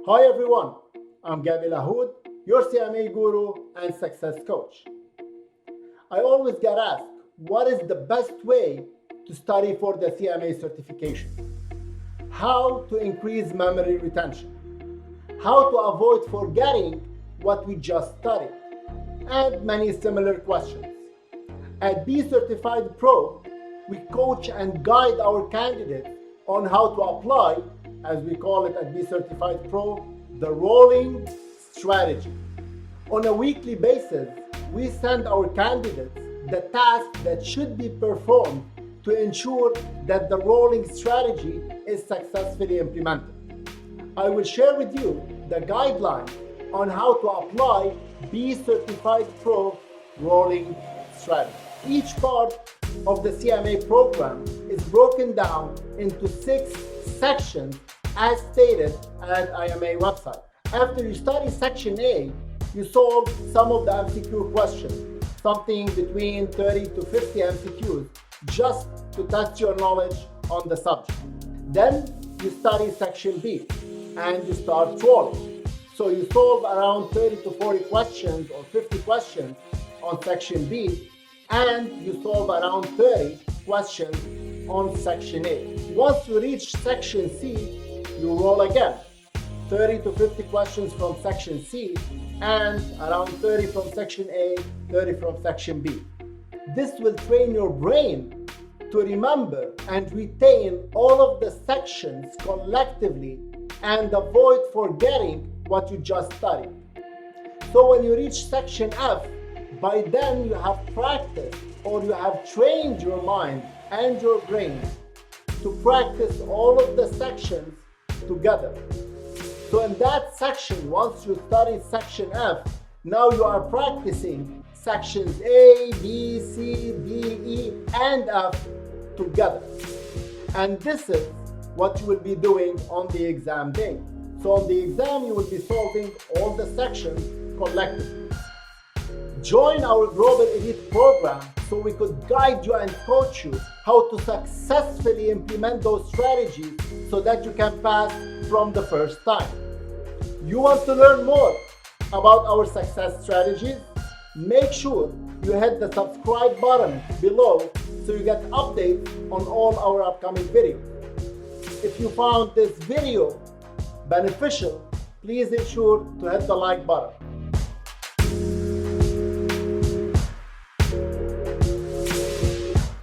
Hi everyone, I'm Gabi Lahoud, your CMA guru and success coach. I always get asked, what is the best way to study for the CMA certification? How to increase memory retention? How to avoid forgetting what we just studied? And many similar questions. At BCertified Pro, we coach and guide our candidates on how to apply, as we call it at BCertified Pro, the rolling strategy. On a weekly basis, we send our candidates the tasks that should be performed to ensure that the rolling strategy is successfully implemented. I will share with you the guidelines on how to apply BCertified Pro rolling strategy. Each part of the CMA program is broken down into 6 sections as stated at IMA website. After you study section A, you solve some of the MCQ questions, something between 30 to 50 MCQs, just to test your knowledge on the subject. Then you study section B and you start rolling. So you solve around 30 to 40 questions or 50 questions on section B, and you solve around 30 questions on section A. Once you reach section C, you roll again. 30 to 50 questions from section C and around 30 from section A, 30 from section B. This will train your brain to remember and retain all of the sections collectively and avoid forgetting what you just studied. So when you reach section F, by then you have practiced or you have trained your mind and your brain to practice all of the sections together. So in that section, once you study section F, now you are practicing sections A, B, C, D, E, and F together. And this is what you will be doing on the exam day. So on the exam, you will be solving all the sections collectively. Join our Global Elite program so we could guide you and coach you how to successfully implement those strategies so that you can pass from the first time. You want to learn more about our success strategies? Make sure you hit the subscribe button below so you get updates on all our upcoming videos. If you found this video beneficial, please ensure to hit the like button.